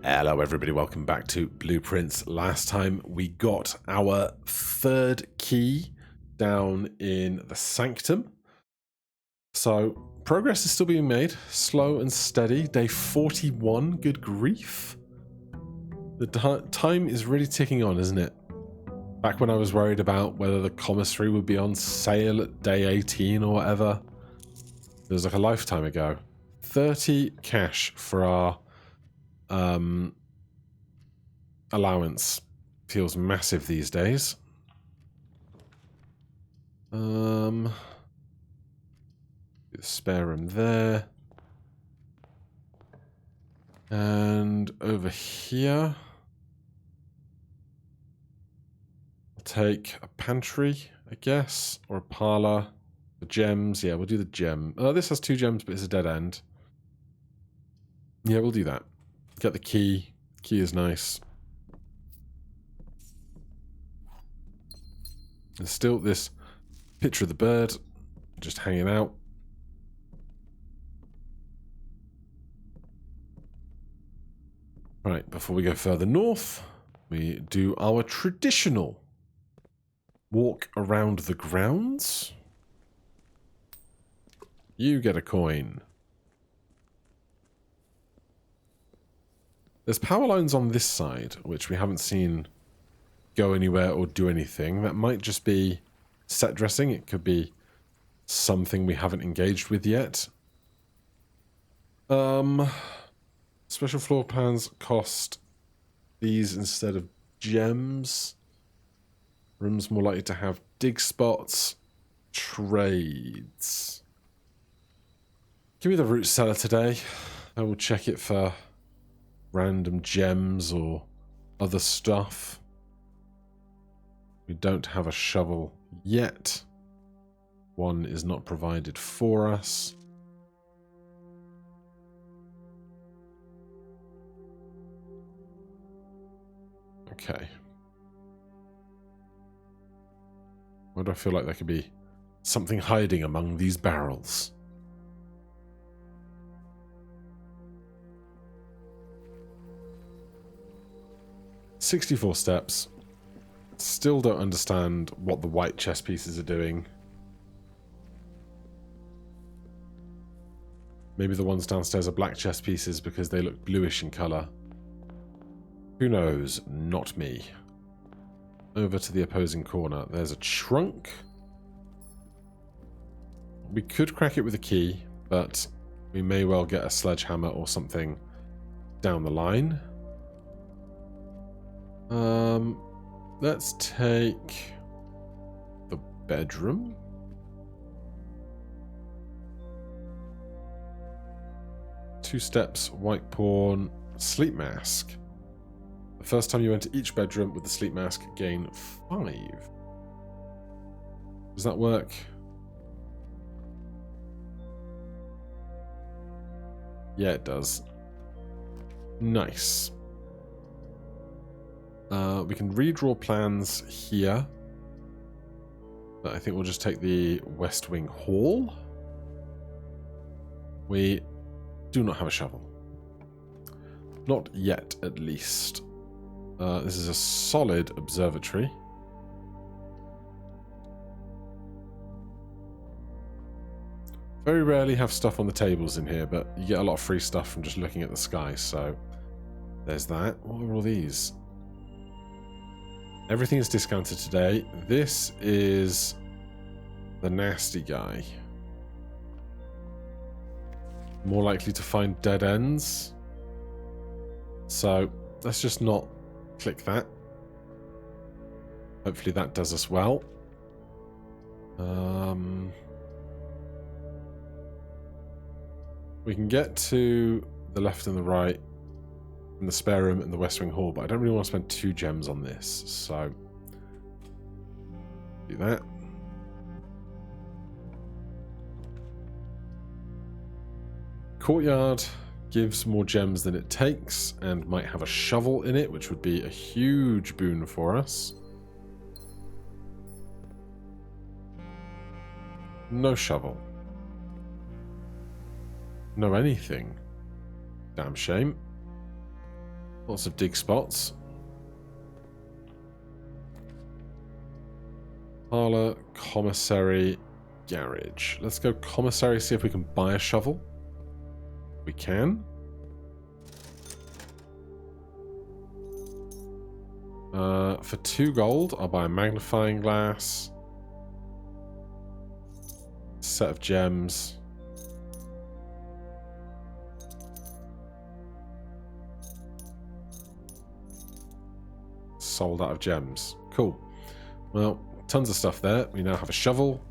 Hello everybody, welcome back to Blueprints. Last time we got our third key down in the Sanctum. So progress is still being made, slow and steady. Day 41, good grief. The time is really ticking on, isn't it? Back when I was worried about whether the commissary would be on sale at day 18 or whatever. It was like a lifetime ago. 30 cash for our allowance. Feels massive these days. The spare room there. And over here, I'll take a pantry, I guess, or a parlor. The gems, yeah, we'll do the gem. This has 2 gems, but it's a dead end. Yeah, we'll do that. Get the key. Key is nice. There's still this picture of the bird just hanging out. Right, before we go further north, we do our traditional walk around the grounds. You get a coin. There's power lines on this side, which we haven't seen go anywhere or do anything. That might just be set dressing. It could be something we haven't engaged with yet. Special floor plans cost these instead of gems. Rooms more likely to have dig spots. Trades. Give me the root cellar today. I will check it for random gems or other stuff. We don't have a shovel yet. One is not provided for us. Okay. Why do I feel like there could be something hiding among these barrels? "64 steps. Still don't understand what the white chess pieces are doing. Maybe the ones downstairs are black chess pieces because they look bluish in colour. Who knows? Not me. Over to the opposing corner. There's a trunk. We could crack it with a key, but we may well get a sledgehammer or something down the line. Let's take the bedroom. Two steps, white pawn, sleep mask. The first time you enter each bedroom with the sleep mask, gain 5. Does that work? Yeah, it does. Nice. We can redraw plans here. But I think we'll just take the West Wing Hall. We do not have a shovel. Not yet, at least. This is a solid observatory. Very rarely have stuff on the tables in here, but you get a lot of free stuff from just looking at the sky, so there's that. What are all these? Everything is discounted today. This is the nasty guy. More likely to find dead ends. So let's just not click that. Hopefully that does us well. We can get to the left and the right in the spare room in the West Wing Hall, but I don't really want to spend 2 gems on this, so do that. Courtyard gives more gems than it takes and might have a shovel in it, which would be a huge boon for us. No shovel. No anything. Damn shame. Lots of dig spots. Parlour, commissary, garage. Let's go commissary, see if we can buy a shovel. We can. For 2 gold, I'll buy a magnifying glass. Set of gems. Sold out of gems. Cool. Well, tons of stuff there. We now have a shovel.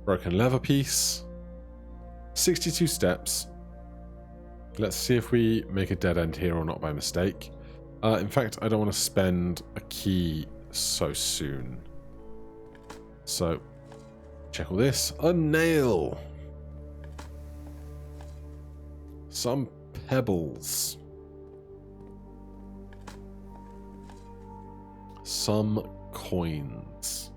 Broken leather piece. 62 steps. Let's see if we make a dead end here or not by mistake. In fact, I don't want to spend a key so soon. So, check all this. A nail. Some pebbles. Some coins.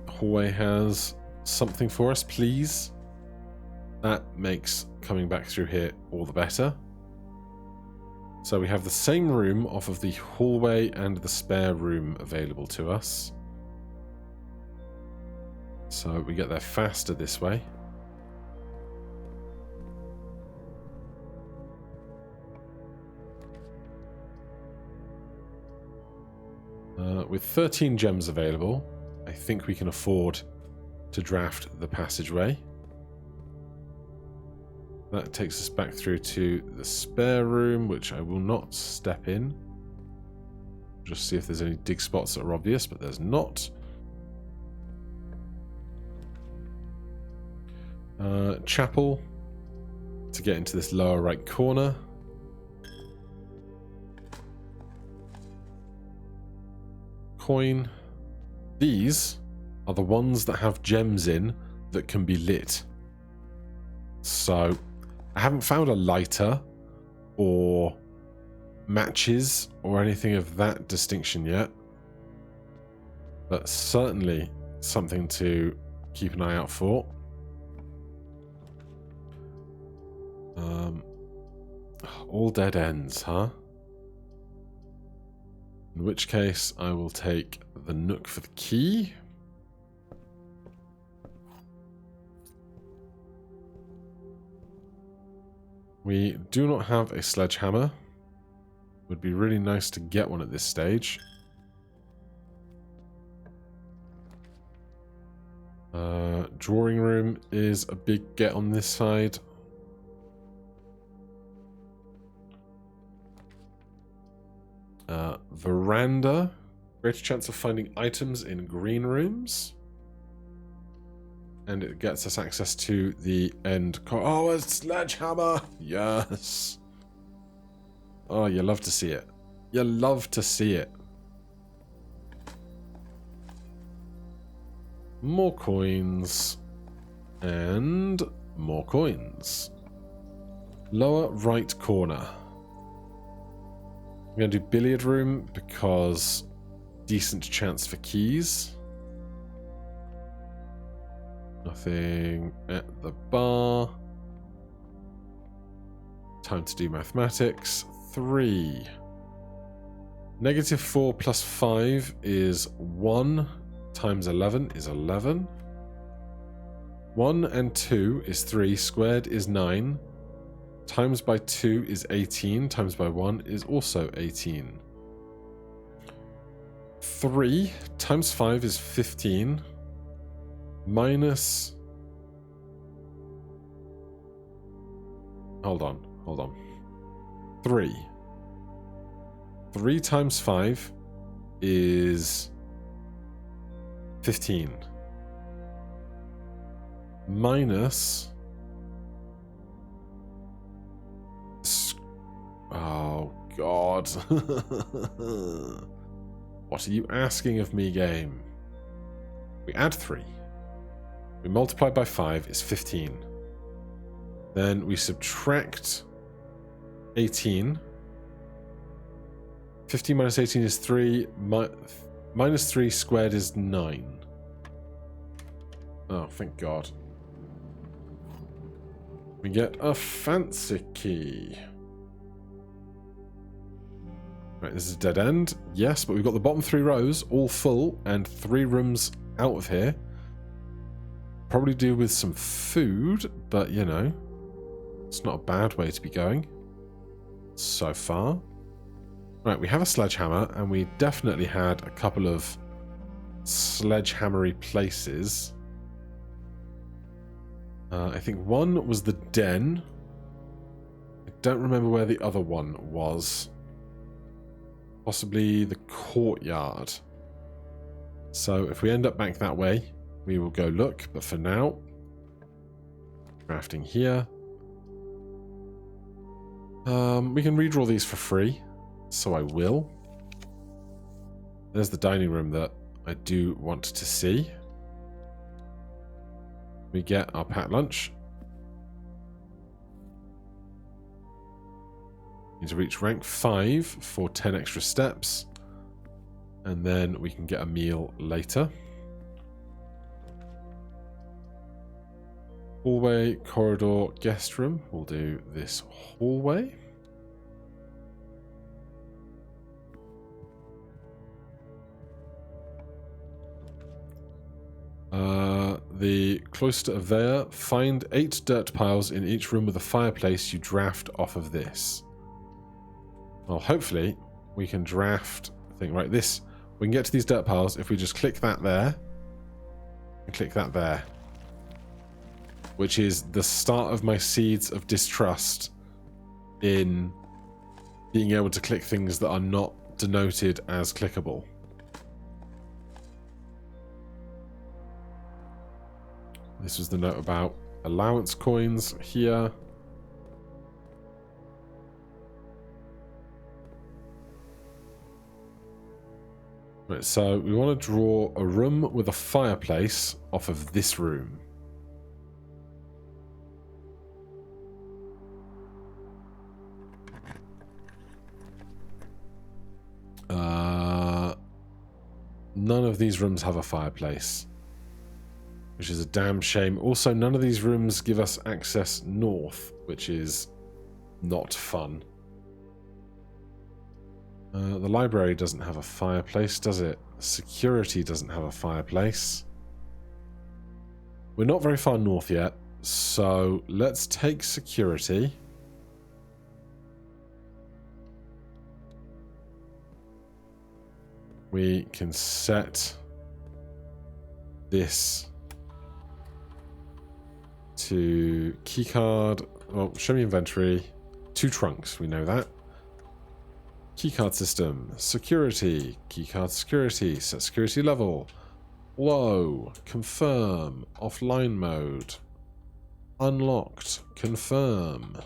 Hallway has something for us, please. That makes coming back through here all the better. So we have the same room off of the hallway and the spare room available to us. So we get there faster this way. With 13 gems available, I think we can afford to draft the passageway. That takes us back through to the spare room, which I will not step in. Just see if there's any dig spots that are obvious, but there's not. Chapel to get into this lower right corner. Coin. These are the ones that have gems in that can be lit. So I haven't found a lighter or matches or anything of that distinction yet, but certainly something to keep an eye out for. All dead ends, huh? In which case, I will take the nook for the key. We do not have a sledgehammer. Would be really nice to get one at this stage. Drawing room is a big get on this side. Veranda. Greater chance of finding items in green rooms. And it gets us access to the end. Oh, a sledgehammer! Yes! Oh, you love to see it. You love to see it. More coins. And more coins. Lower right corner. I'm going to do billiard room because decent chance for keys. Nothing at the bar. Time to do mathematics. 3. -4 plus 5 is 1 times 11 is 11. 1 and 2 is 3. Squared is 9. Times by 2 is 18. Times by 1 is also 18. 3 times 5 is 15. Minus... Hold on. 3. 3 times 5 is 15. Minus... Oh, God. What are you asking of me, game? We add 3. We multiply by 5 is 15. Then we subtract 18. 15 minus 18 is 3. Minus 3 squared is 9. Oh, thank God. We get a fancy key. Right, this is a dead end. Yes, but we've got the bottom 3 rows all full and 3 rooms out of here. Probably do with some food, but you know, it's not a bad way to be going so far. Right, we have a sledgehammer, and we definitely had a couple of sledgehammery places. I think one was the den. I don't remember where the other one was. Possibly the courtyard. So if we end up back that way, we will go look. But for now, crafting here. We can redraw these for free, so I will. There's the dining room that I do want to see. We get our packed lunch. Need to reach rank 5 for 10 extra steps. And then we can get a meal later. Hallway, corridor, guest room. We'll do this hallway. The cloister of there. Find 8 dirt piles in each room with a fireplace. You draft off of this. Well, hopefully we can draft. I think right. This we can get to these dirt piles if we just click that there and click that there, which is the start of my seeds of distrust in being able to click things that are not denoted as clickable. This was the note about allowance coins here. Right, so we want to draw a room with a fireplace off of this room. None of these rooms have a fireplace, which is a damn shame. Also, none of these rooms give us access north, which is not fun. The library doesn't have a fireplace, does it? Security doesn't have a fireplace. We're not very far north yet, so let's take security. We can set this to keycard. Well, show me inventory. 2 trunks, we know that. Keycard system. Security. Keycard security. Set security level. Low. Confirm. Offline mode. Unlocked. Confirm.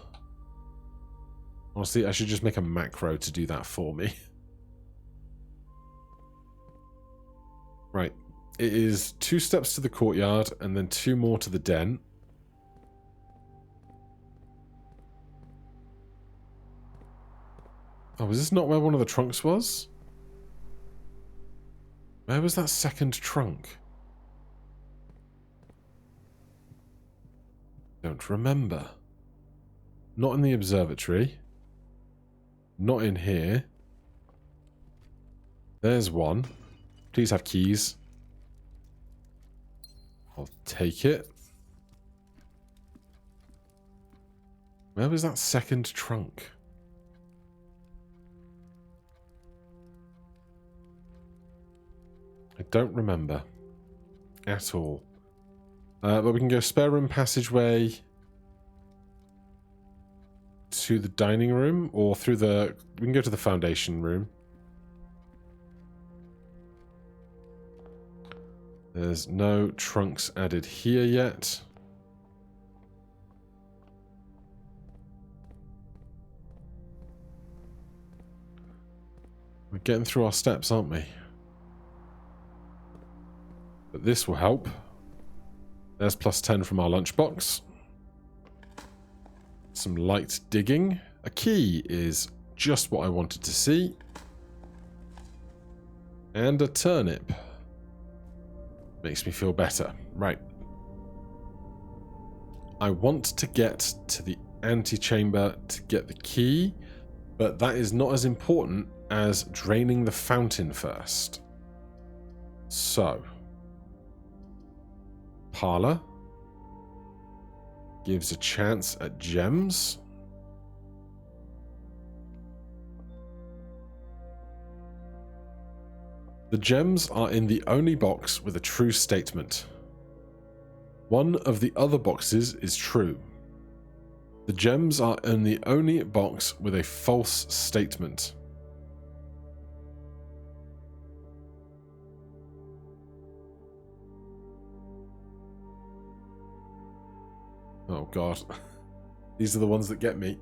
Honestly, I should just make a macro to do that for me. Right. It is 2 steps to the courtyard and then 2 more to the den. Oh, was this not where one of the trunks was? Where was that second trunk? Don't remember. Not in the observatory. Not in here. There's one. Please have keys. I'll take it. Where was that second trunk? I don't remember at all. But we can go spare room passageway to the dining room, or through the... We can go to the foundation room. There's no trunks added here yet. We're getting through our steps, aren't we? But this will help. There's plus 10 from our lunchbox. Some light digging. A key is just what I wanted to see. And a turnip. Makes me feel better. Right. I want to get to the antechamber to get the key, but that is not as important as draining the fountain first. So, Parlor gives a chance at gems. The gems are in the only box with a true statement. One of the other boxes is true. The gems are in the only box with a false statement. Oh god. These are the ones that get me.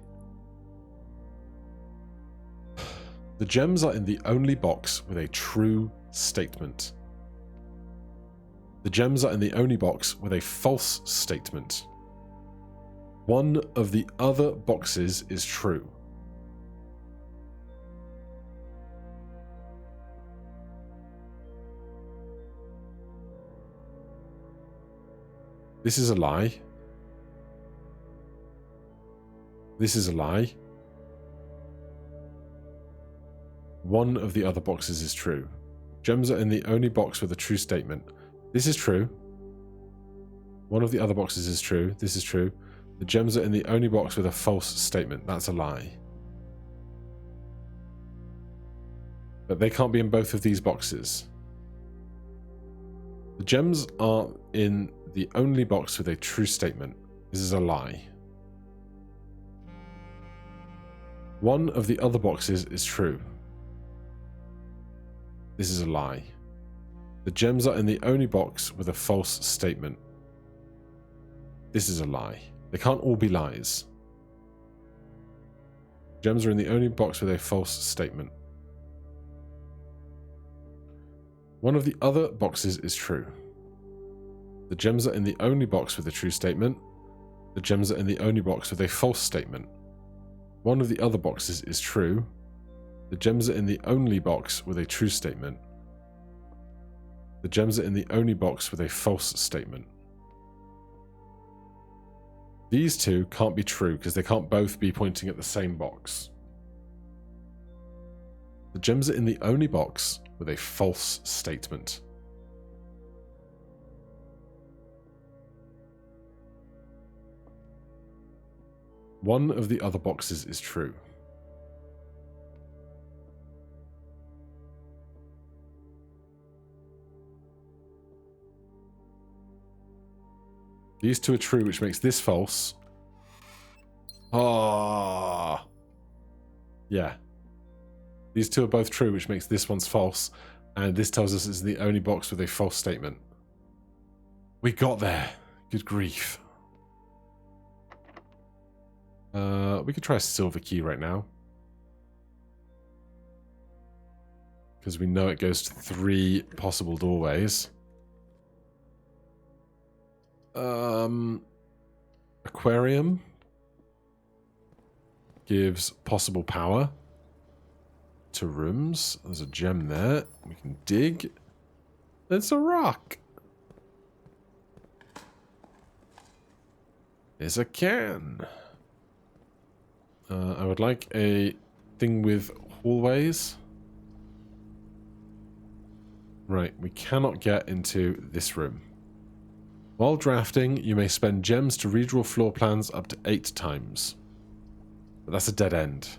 The gems are in the only box with a true statement. The gems are in the only box with a false statement. One of the other boxes is true. This is a lie. This is a lie. One of the other boxes is true. Gems are in the only box with a true statement. This is true. One of the other boxes is true. This is true. The gems are in the only box with a false statement. That's a lie. But they can't be in both of these boxes. The gems are in the only box with a true statement. This is a lie. One of the other boxes is true. This is a lie. The gems are in the only box with a false statement. This is a lie. They can't all be lies. Gems are in the only box with a false statement. One of the other boxes is true. The gems are in the only box with a true statement. The gems are in the only box with a false statement. One of the other boxes is true. The gems are in the only box with a true statement. The gems are in the only box with a false statement. These two can't be true because they can't both be pointing at the same box. The gems are in the only box with a false statement. One of the other boxes is true. These two are true, which makes this false. Ah, yeah. These two are both true, which makes this one's false. And this tells us it's the only box with a false statement. We got there. Good grief. We could try a silver key right now. Because we know it goes to 3 possible doorways. Aquarium gives possible power to rooms. There's a gem there. We can dig. It's a rock. There's a can. I would like a thing with hallways. Right, we cannot get into this room. While drafting, you may spend gems to redraw floor plans up to 8 times. But that's a dead end.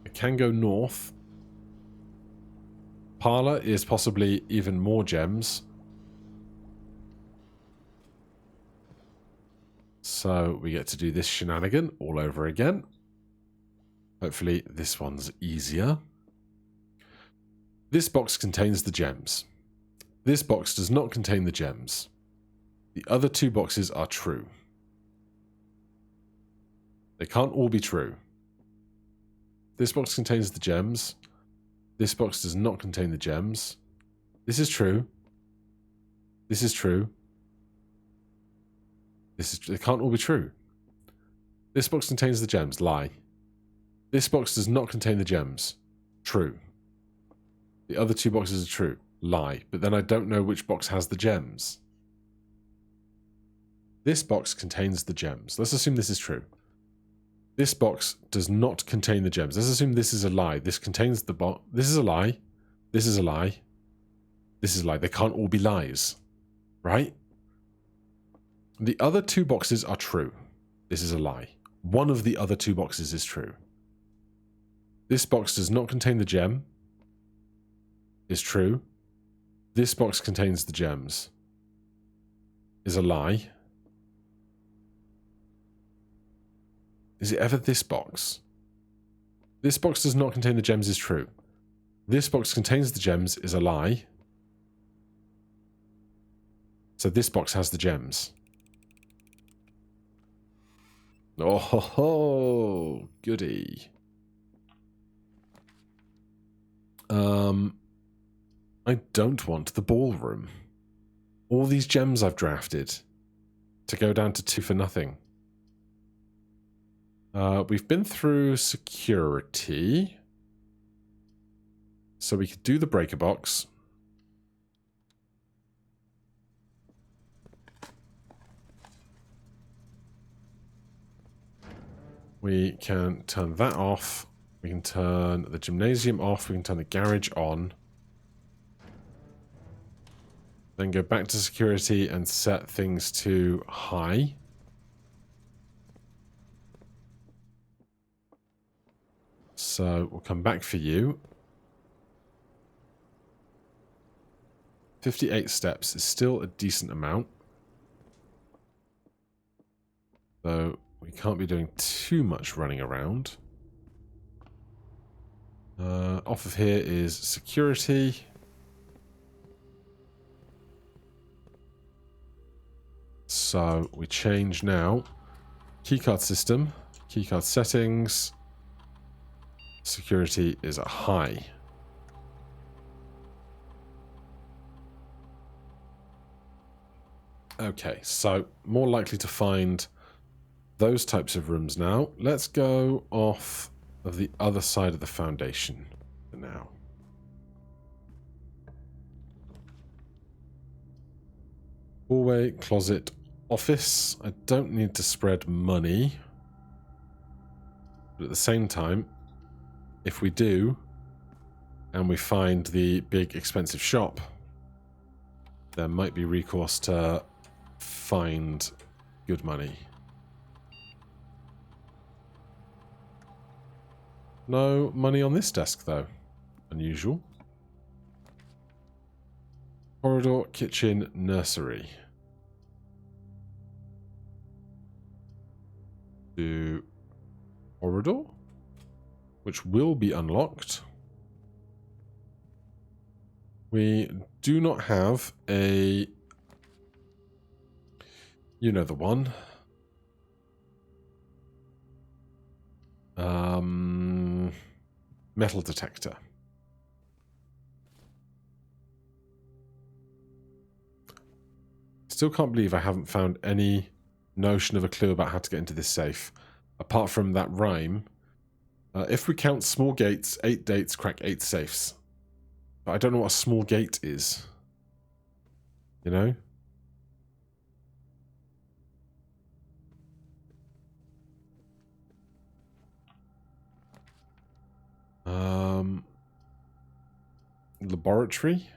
I can go north. Parlor is possibly even more gems. So we get to do this shenanigan all over again. Hopefully this one's easier. This box contains the gems. This box does not contain the gems. The other 2 boxes are true. They can't all be true. This box contains the gems. This box does not contain the gems. This is true. This is true. They can't all be true. This box contains the gems. Lie. This box does not contain the gems. True. The other 2 boxes are true. Lie. But then I don't know which box has the gems. This box contains the gems. Let's assume this is true. This box does not contain the gems. Let's assume this is a lie. This contains the box. This is a lie. This is a lie. This is a lie. They can't all be lies. Right? The other two boxes are true. This is a lie. One of the other two boxes is true. This box does not contain the gem. Is true. This box contains the gems. Is a lie. Is it ever this box? This box does not contain the gems is true. This box contains the gems is a lie. So this box has the gems. Oh ho ho! Goody. I don't want the ballroom. All these gems I've drafted to go down to 2 for nothing. We've been through security. So we could do the breaker box. We can turn that off. We can turn the gymnasium off. We can turn the garage on. Then go back to security and set things to high. So we'll come back for you. 58 steps is still a decent amount. Though we can't be doing too much running around. Off of here is security. So we change now. Keycard system, keycard settings. Security is at high. Okay, so more likely to find those types of rooms now. Let's go off of the other side of the foundation for now. Hallway, closet, office. I don't need to spread money. But at the same time, if we do, and we find the big expensive shop, there might be recourse to find good money. No money on this desk, though. Unusual. Corridor, kitchen, nursery. To corridor, which will be unlocked. We do not have a... You know the one. Metal detector. Still can't believe I haven't found any notion of a clue about how to get into this safe. Apart from that rhyme. If we count small gates, 8 dates, crack 8 safes. But I don't know what a small gate is. You know? Laboratory.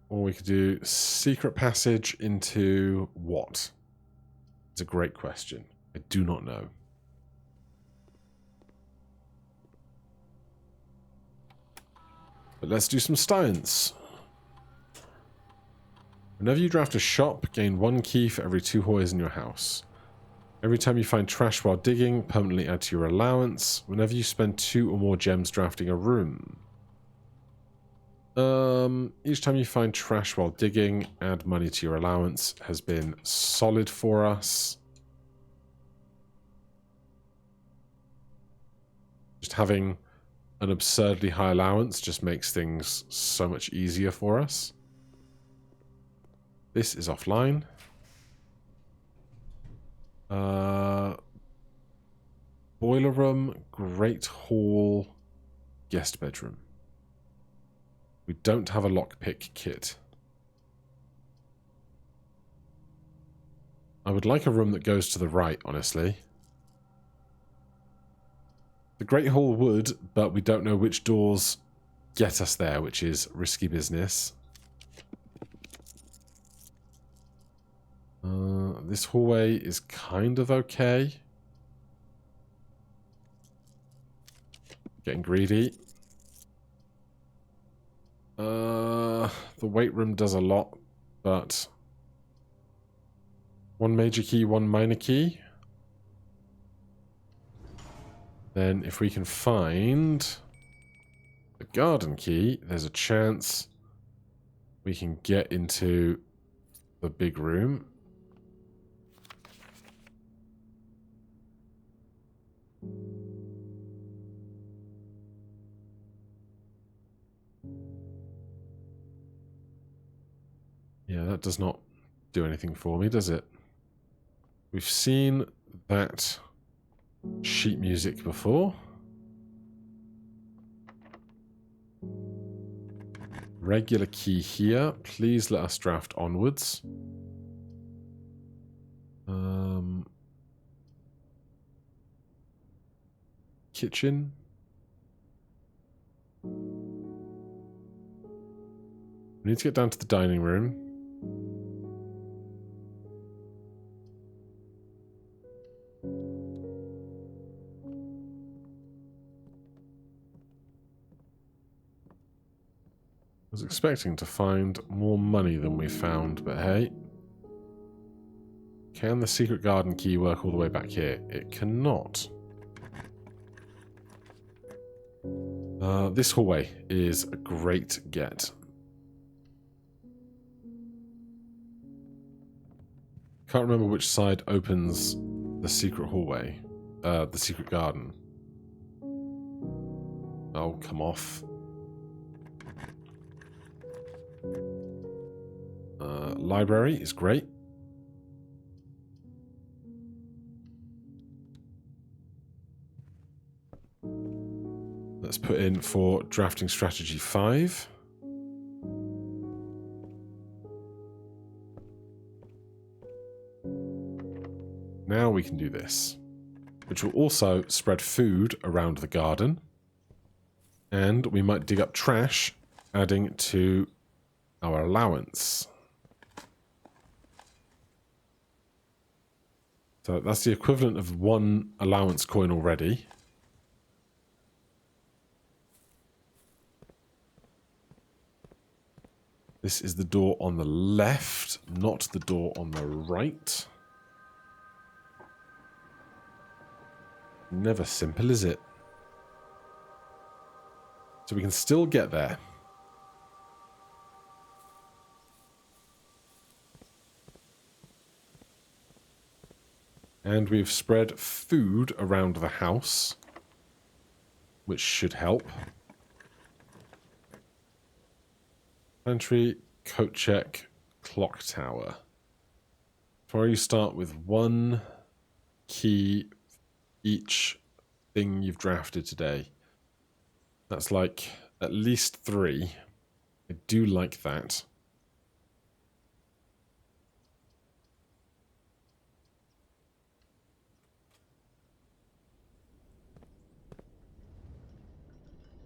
Or we could do secret passage into what? It's a great question. I do not know. But let's do some science. Whenever you draft a shop, gain 1 key for every 2 hallways in your house. Every time you find trash while digging, permanently add to your allowance. Whenever you spend 2 or more gems drafting a room. Each time you find trash while digging, add money to your allowance. Has been solid for us. Just having an absurdly high allowance just makes things so much easier for us. This is offline. Boiler room, great hall, guest bedroom. We don't have a lockpick kit. I would like a room that goes to the right, honestly. The Great Hall would, but we don't know which doors get us there, which is risky business. This hallway is kind of okay. Getting greedy. The weight room does a lot, but one major key, one minor key. Then if we can find the garden key, there's a chance we can get into the big room. Yeah, that does not do anything for me, does it? We've seen that sheet music before. Regular key here. Please let us draft onwards. Kitchen. We need to get down to the dining room. I was expecting to find more money than we found, but hey. Can the secret garden key work all the way back here? It cannot. This hallway is a great get. Can't remember which side opens the secret hallway. The secret garden. Oh, come off. Library is great. Let's put in for drafting strategy 5. Now we can do this, which will also spread food around the garden. And we might dig up trash, adding to our allowance. So that's the equivalent of 1 allowance coin already. This is the door on the left, not the door on the right. Never simple, is it? So we can still get there. And we've spread food around the house, which should help. Pantry, coat check, clock tower. Before you start with 1 key each thing you've drafted today. That's like at least 3. I do like that.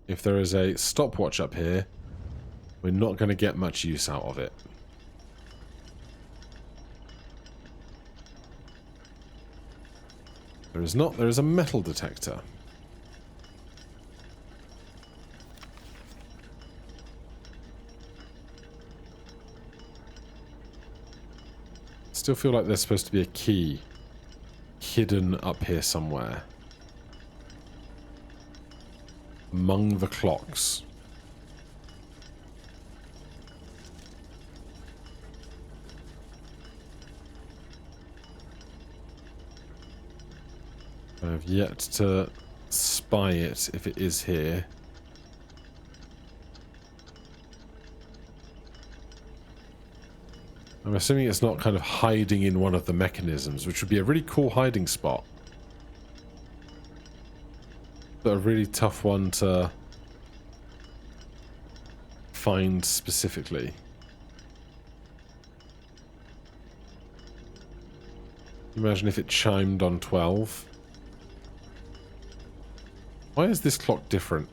If there is a stopwatch up here, we're not going to get much use out of it. There is not. There is a metal detector. Still feel like there's supposed to be a key hidden up here somewhere. Among the clocks. I have yet to spy it if it is here. I'm assuming it's not kind of hiding in one of the mechanisms, which would be a really cool hiding spot. But a really tough one to find specifically? Imagine if it chimed on 12. Why is this clock different?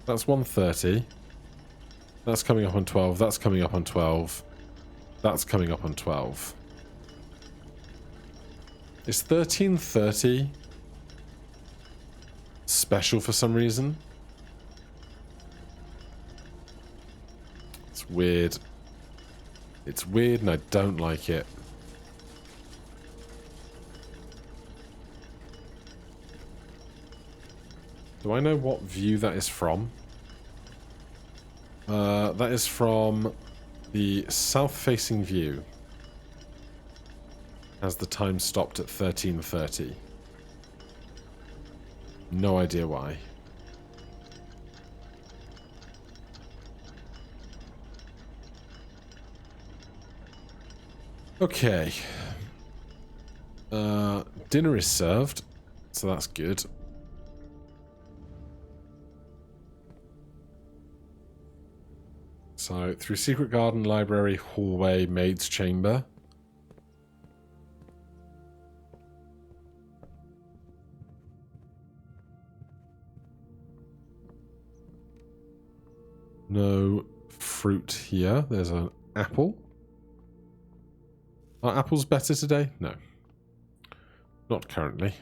That's 1:30. That's coming up on 12. That's coming up on 12. That's coming up on 12. Is 13:30 special for some reason? It's weird. It's weird and I don't like it. Do I know what view that is from? That is from the south-facing view. As the time stopped at 13:30. No idea why. Okay. Dinner is served, so that's good. So, through secret garden, library, hallway, maid's chamber. No fruit here. There's an apple. Are apples better today? No. Not currently.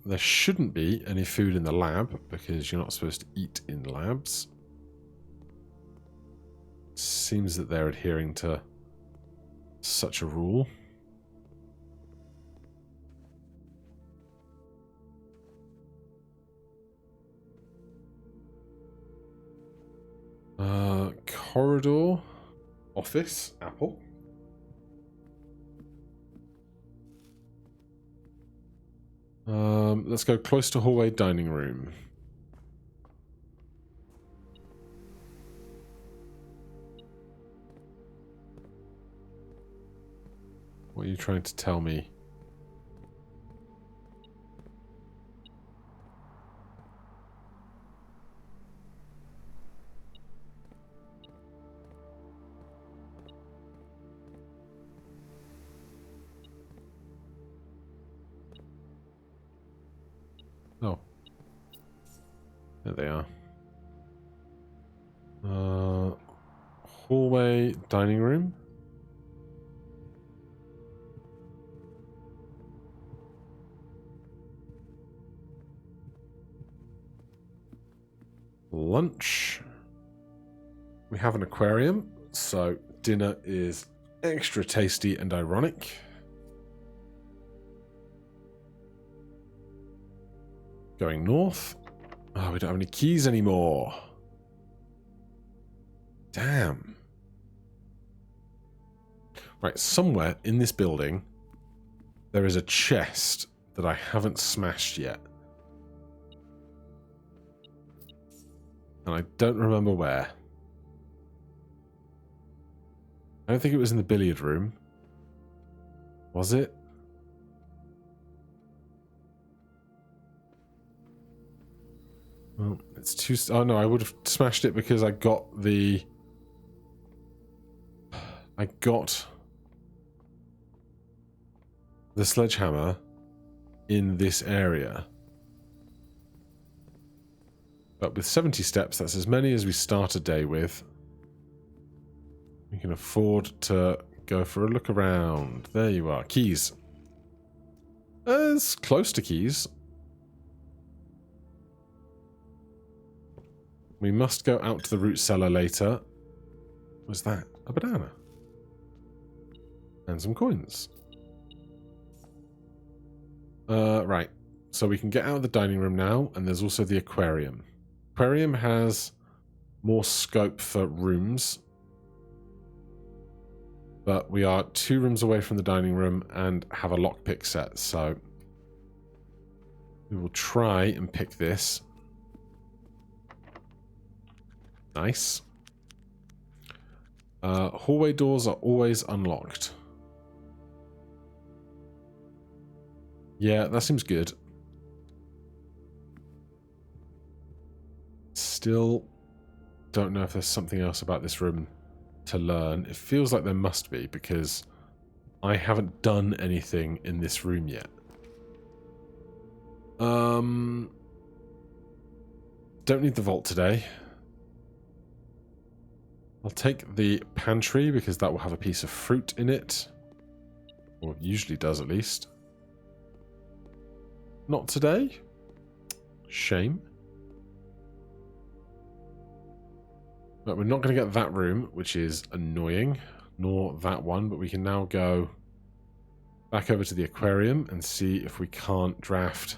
There shouldn't be any food in the lab because you're not supposed to eat in labs. Seems that they're adhering to such a rule. Corridor. Office. Apple. Let's go close to hallway dining room. What are you trying to tell me? Oh. There they are. Hallway, dining room. Lunch. We have an aquarium, so dinner is extra tasty and ironic. Going north. Oh, we don't have any keys anymore. Damn. Right, somewhere in this building, there is a chest that I haven't smashed yet. And I don't remember where. I don't think it was in the billiard room. Was it? Well, it's too... Oh no, I would have smashed it because I got the... I got the sledgehammer in this area. But with 70 steps, that's as many as we start a day with. We can afford to go for a look around. There you are. Keys. It's close to keys. We must go out to the root cellar later. Was that a banana? And some coins. Right. So we can get out of the dining room now, and there's also the aquarium. Aquarium has more scope for rooms. But we are 2 rooms away from the dining room and have a lockpick set, so we will try and pick this. Nice. Hallway doors are always unlocked. Yeah, that seems good. Still don't know if there's something else about this room to learn. It feels like there must be, because I haven't done anything in this room yet. Don't need the vault today. I'll take the pantry because that will have a piece of fruit in it. Or it usually does, at least. Not today. Shame. But we're not going to get that room, which is annoying. Nor that one, but we can now go back over to the aquarium and see if we can't draft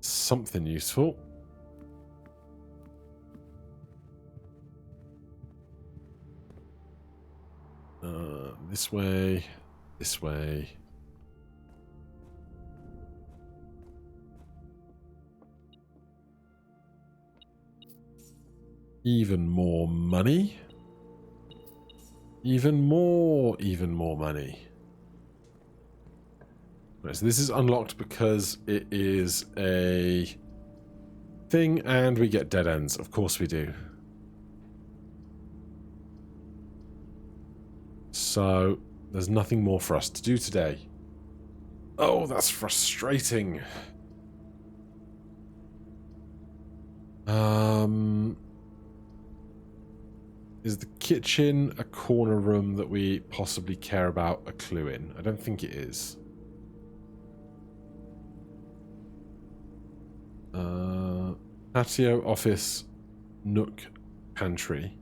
something useful. This way, this way. Even more money. Even more money. Right, so this is unlocked because it is a thing and we get dead ends. Of course we do. So there's nothing more for us to do today. Oh, that's frustrating. Is the kitchen a corner room that we possibly care about a clue in? I don't think it is. Patio, office, nook, pantry.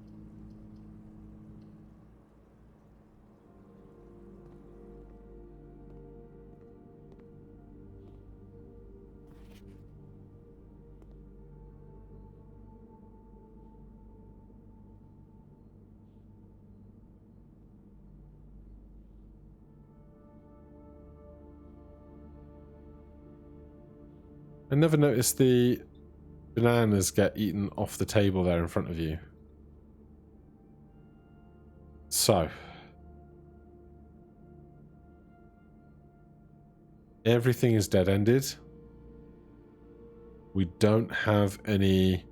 I never noticed the bananas get eaten off the table there in front of you. So. Everything is dead-ended. We don't have any...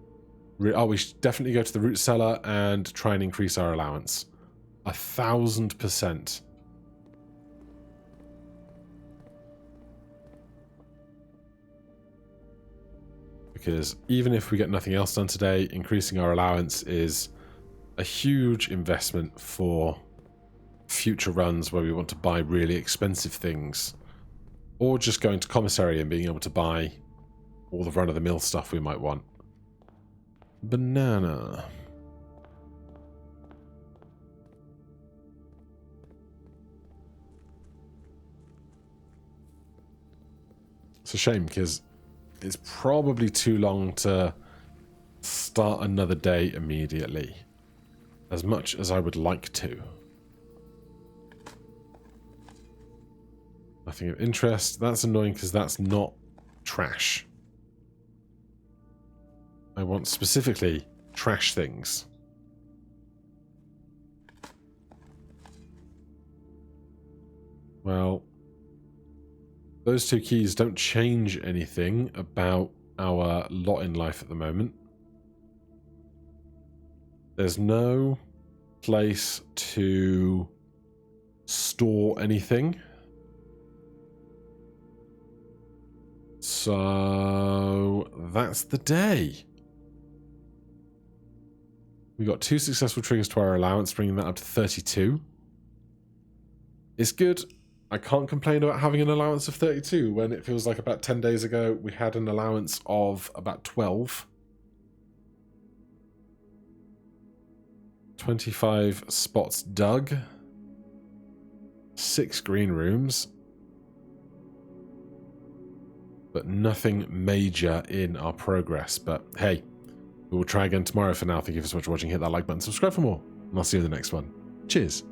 Oh, we should definitely go to the root cellar and try and increase our allowance. 1000%. Because even if we get nothing else done today, increasing our allowance is a huge investment for future runs where we want to buy really expensive things. Or just going to commissary and being able to buy all the run-of-the-mill stuff we might want. Banana. It's a shame because it's probably too long to start another day immediately, as much as I would like to. Nothing of interest. That's annoying because that's not trash. I want specifically trash things. Well, those two keys don't change anything about our lot in life at the moment. There's no place to store anything. So that's the day. We got 2 successful triggers to our allowance, bringing that up to 32. It's good. I can't complain about having an allowance of 32 when it feels like about 10 days ago we had an allowance of about 12. 25 spots dug. 6 green rooms. But nothing major in our progress. But hey, we will try again tomorrow. For now, thank you so much for watching. Hit that like button, subscribe for more, and I'll see you in the next one. Cheers.